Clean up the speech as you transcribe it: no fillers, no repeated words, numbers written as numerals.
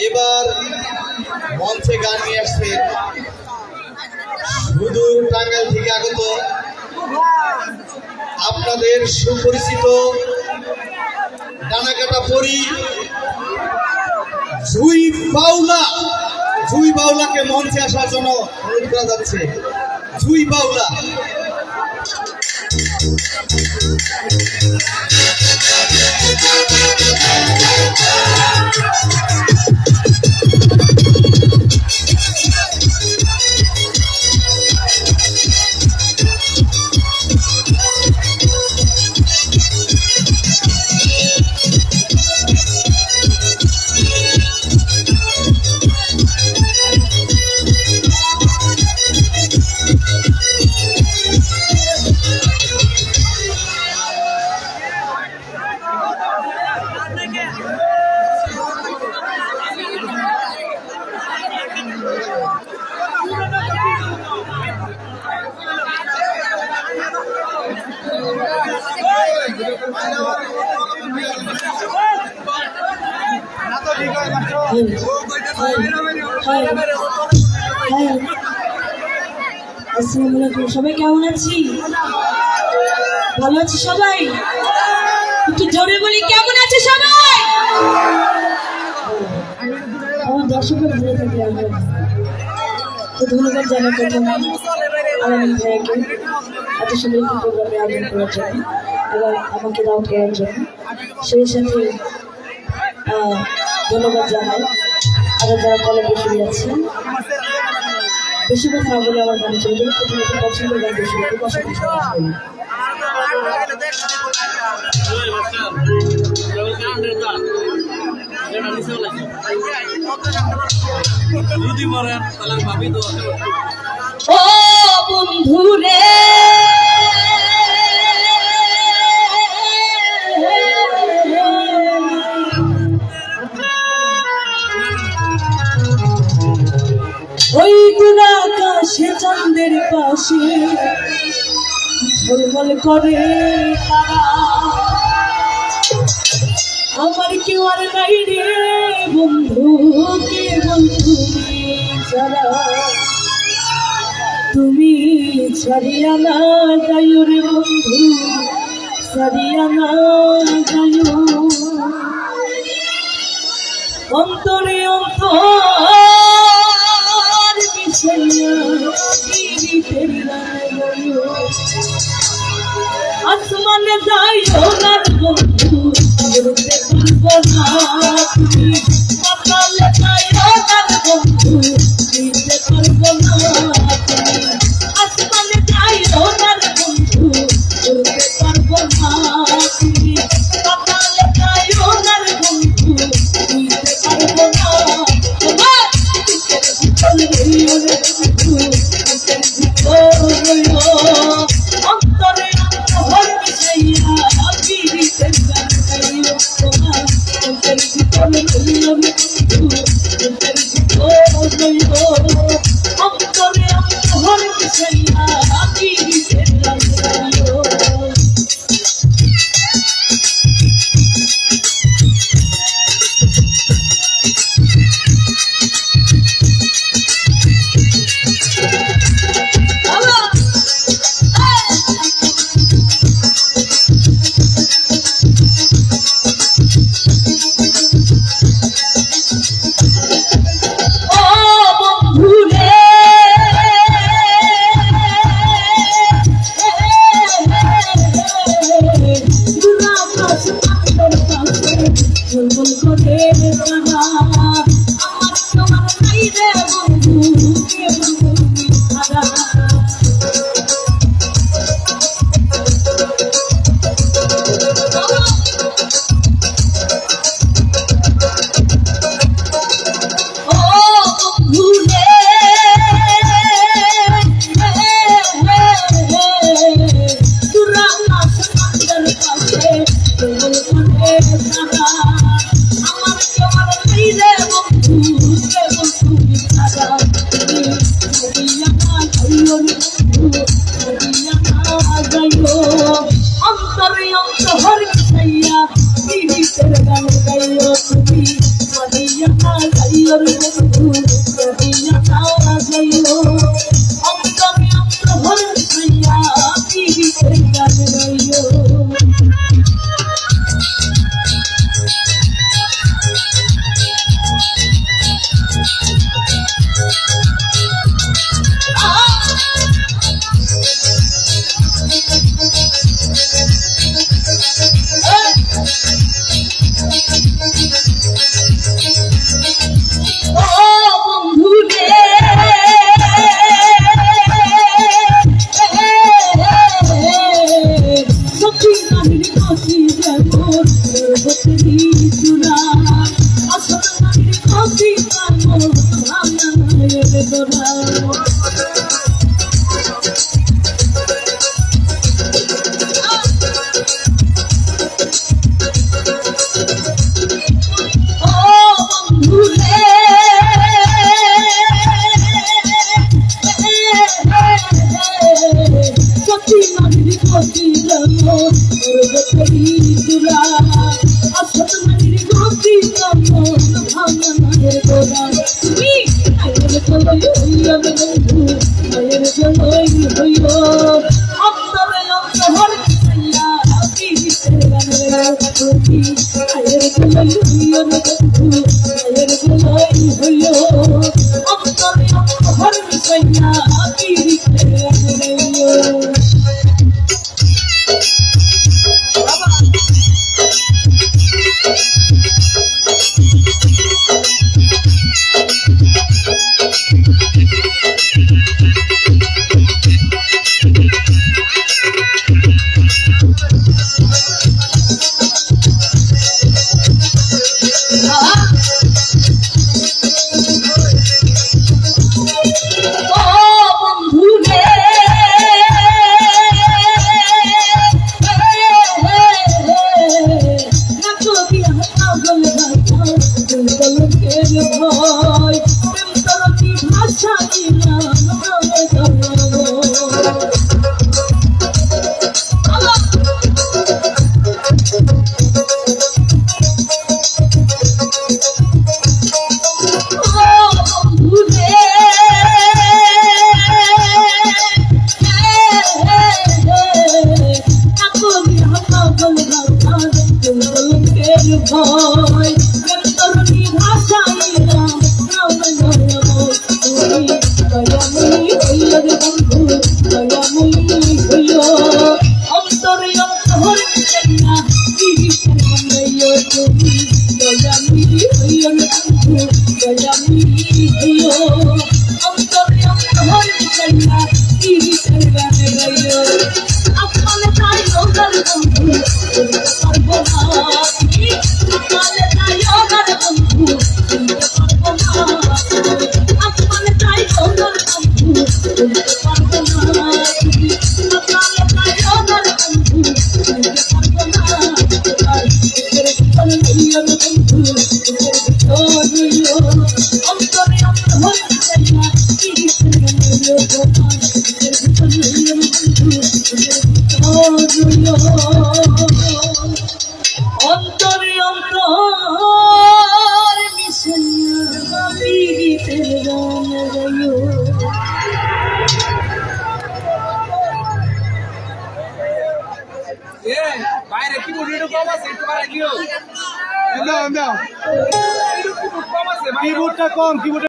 এবার মঞ্চে গান নিয়ে আসছেন সুদূর টাঙ্গাইল থেকে আগত আপনাদের সুপরিচিত ডানাকাটা পরি জুই বাউলাকে মঞ্চে আসার জন্য অনুরোধ করা যাচ্ছে। জুই বাউলা আসসালামু আলাইকুম। সবাই কেমন আছি? ভালো আছি সবাই? একটু জোরে বলি, কেমন আছে সবাই? আমার দর্শকের ভালো থাকলে আমরা তো ধন্যবাদ জানাই প্রথমে আলামিন ভাইয়াকে এত সুন্দর একটি প্রোগ্রামে আয়োজন করার জন্য এবং আমাকে দাওয়াত করার জন্য। সেই সাথে ধন্যবাদ জানাই আরো যারা কলেজে ফিরে যাচ্ছেন। বেশি কথা না বলে আমার গান চলে যাবে। প্রথমে একটা পছন্দের গান বেশি ও বন্ধু রে ওই দূর আকাশে চাঁদের পাশে ঝলমল করে তারা, আমার কেউ আর নাই রে বন্ধু, কে বন্ধু যারা তুমি ছাড়িয়া না যাইও রে বন্ধু, ছাড়িয়া না যাইও অন্তরে অন্তর মিশাইয়া আসমানে যাইও না বন্ধু, উড়তে পারবো না তুমি, পাতালে যাইও না বন্ধু, উড়তে পারবো না তুমি, আসমানে যাইও না বন্ধু, উড়তে পারবো না তুমি, পাতালে যাইও না বন্ধু, উড়তে পারবো না। অন্তরে অন্তর মিশাইয়া পীড়িতের গান গাইও তোমার, অন্তর ভিতর রইও অন্তরে অন্তর মিশাইয়া পীড়িতের গান গাইও। পলকের ভয় প্রেম তোর কি ভাষা দিলাম নামে ভয় তরুণী ভাষাইলাম দয়াময়ী হইল রে বন্ধু দয়াময়ী হইল অন্তরে অন্তর না তুমি দয়াময়ী হইল রে বন্ধু দয়াময়ী হইল অন্তরে অন্তর না আপনার তাই ওদের বন্ধু পারবো না অন্তরে অন্তর মিশিয়া পীড়িতের গান গাইও বাইরে কি বলি এটা কম আছে একটু বাইরে গিয়ে কিবোর্ডটা কম কিবোর্ড